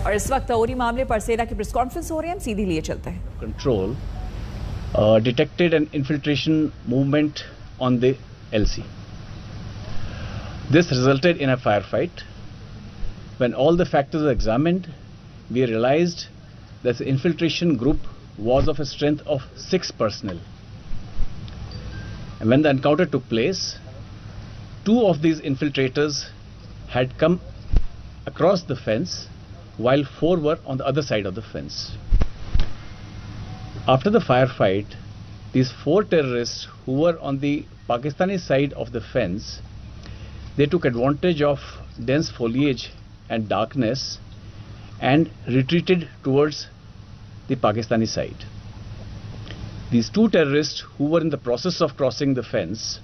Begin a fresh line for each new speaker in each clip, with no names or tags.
और इस वक्त उरी मामले पर सेना की प्रेस कॉन्फ्रेंस हो रही है, हम सीधी लिए चलते हैं।
Control detected an infiltration movement on the LC. This resulted in a firefight. When all the factors were examined, we realized that the infiltration group was of a strength of 6 personnel. And when the encounter took place, 2 of these infiltrators had come across the fence while 4 were on the other side of the fence. After the firefight, these 4 terrorists who were on the Pakistani side of the fence, they took advantage of dense foliage and darkness and retreated towards the Pakistani side. These 2 terrorists who were in the process of crossing the fence,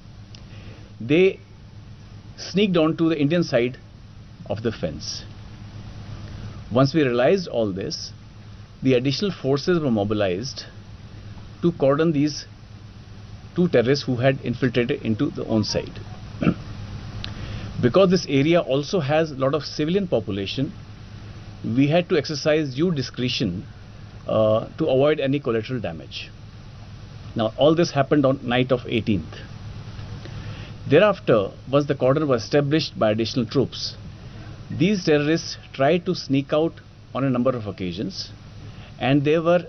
they sneaked onto the Indian side of the fence. Once we realized all this, the additional forces were mobilized to cordon these 2 terrorists who had infiltrated into the own side. Because this area also has a lot of civilian population, we had to exercise due discretion to avoid any collateral damage. Now, all this happened on night of 18th. Thereafter, once the cordon was established by additional troops, these terrorists tried to sneak out on a number of occasions, and there were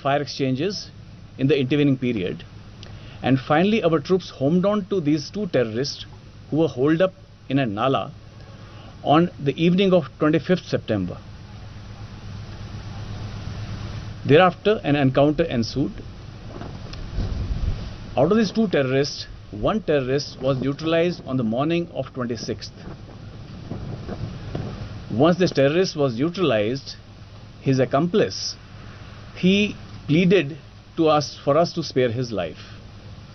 fire exchanges in the intervening period. And finally, our troops homed on to these 2 terrorists who were holed up in a nala on the evening of 25th September. Thereafter, an encounter ensued. Out of these 2 terrorists, 1 terrorist was neutralized on the morning of 26th. Once this terrorist was neutralized, his accomplice, he pleaded to us for us to spare his life.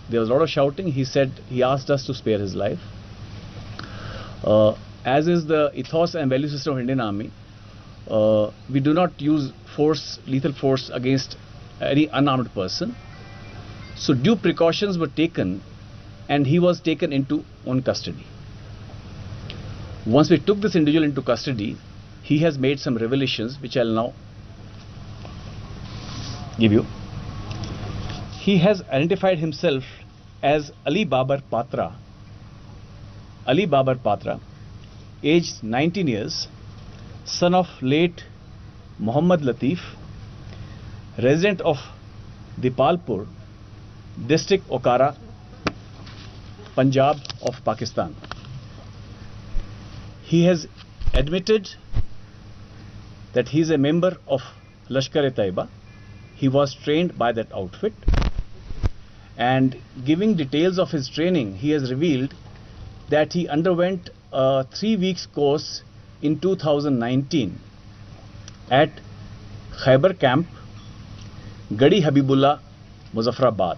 There was a lot of shouting. He asked us to spare his life. As is the ethos and value system of Indian Army, we do not use lethal force against any unarmed person. So due precautions were taken, and he was taken into own custody. Once we took this individual into custody, he has made some revelations which I'll now give you. He has identified himself as Ali Babar Patra. Ali Babar Patra, aged 19 years, son of late Muhammad Latif, resident of Dipalpur, district Okara, Punjab of Pakistan. He has admitted that he is a member of Lashkar-e-Taiba. He was trained by that outfit, and giving details of his training, he has revealed that he underwent a 3 weeks course in 2019 at Khyber camp, Gadi Habibullah, Muzaffarabad.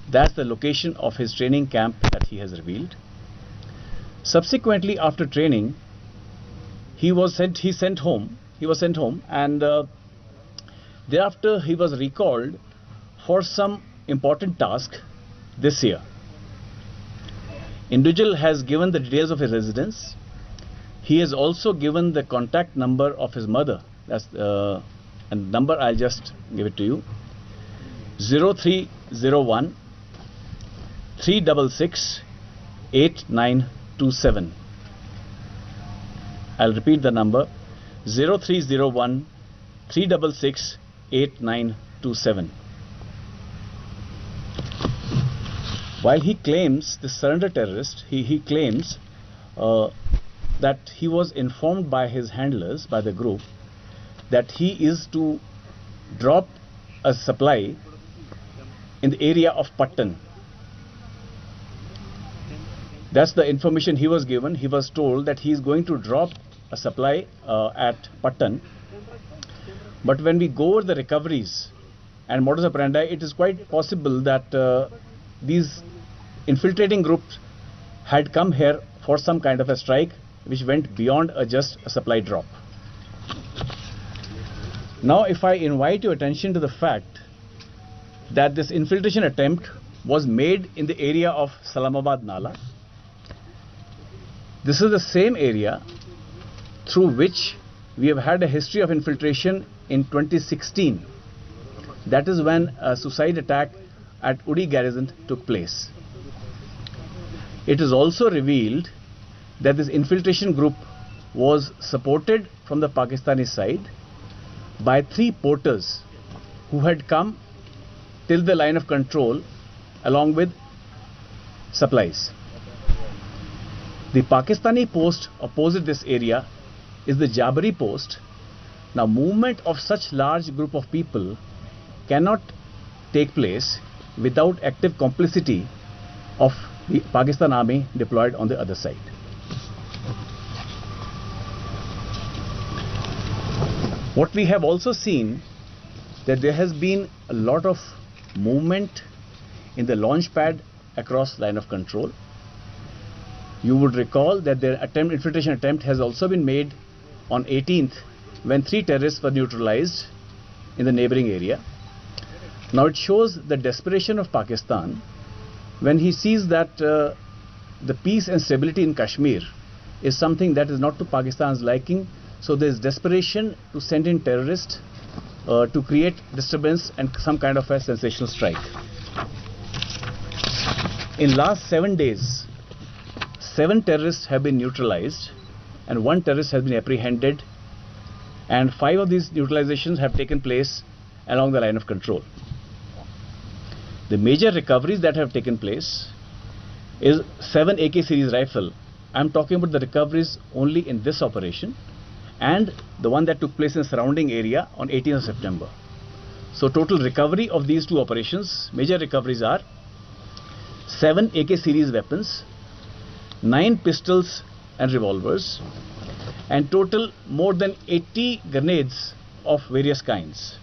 That's the location of his training camp that he has revealed. Subsequently, after training, he was sent home, and thereafter he was recalled for some important task this year. Individual has given the details of his residence. He has also given the contact number of his mother. That's and number, I'll just give it to you: 0301 366 8927. I'll repeat the number: 0301 366 8927. While he claims, the surrender terrorist, he claims that he was informed by his handlers, by the group, that he is to drop a supply in the area of Patan. That's the information he was given. He was told that he is going to drop a supply at Patan. But when we go over the recoveries and modus operandi, it is quite possible that these infiltrating groups had come here for some kind of a strike which went beyond just a supply drop. Now, if I invite your attention to the fact that this infiltration attempt was made in the area of Salamabad Nala, this is the same area through which we have had a history of infiltration in 2016. That is when a suicide attack at Uri garrison took place. It is also revealed that this infiltration group was supported from the Pakistani side by 3 porters who had come till the line of control along with supplies. The Pakistani post opposite this area is the Jabari post. Now, movement of such large group of people cannot take place without active complicity of the Pakistan army deployed on the other side. What we have also seen that there has been a lot of movement in the launch pad across line of control. You would recall that the infiltration attempt has also been made on 18th when 3 terrorists were neutralized in the neighboring area. Now it shows the desperation of Pakistan when he sees that the peace and stability in Kashmir is something that is not to Pakistan's liking. So there is desperation to send in terrorists to create disturbance and some kind of a sensational strike. In last 7 days, 7 terrorists have been neutralized and 1 terrorist has been apprehended, and 5 of these neutralizations have taken place along the line of control. The major recoveries that have taken place is 7 AK series rifle. I am talking about the recoveries only in this operation and the one that took place in the surrounding area on 18th of September. So total recovery of these 2 operations, major recoveries are 7 AK series weapons, 9 pistols and revolvers, and total more than 80 grenades of various kinds,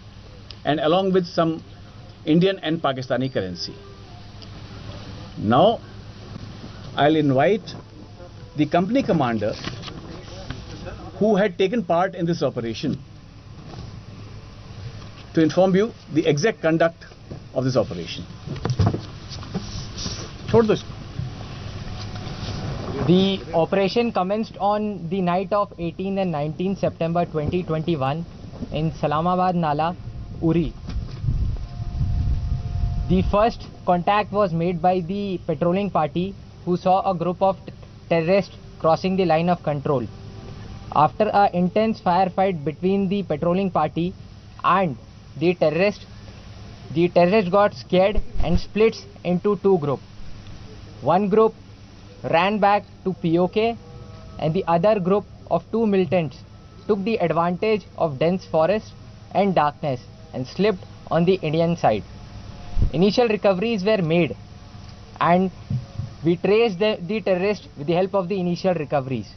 and along with some Indian and Pakistani currency. Now I'll invite the company commander who had taken part in this operation to inform you the exact conduct of this operation.
The operation commenced on the night of 18 and 19 September 2021 in Salamabad Nala, Uri. The first contact was made by the patrolling party who saw a group of terrorists crossing the line of control. After an intense firefight between the patrolling party and the terrorists got scared and split into 2 groups. One group ran back to POK and the other group of 2 militants took the advantage of dense forest and darkness and slipped on the Indian side. Initial recoveries were made and we traced the terrorists with the help of the initial recoveries.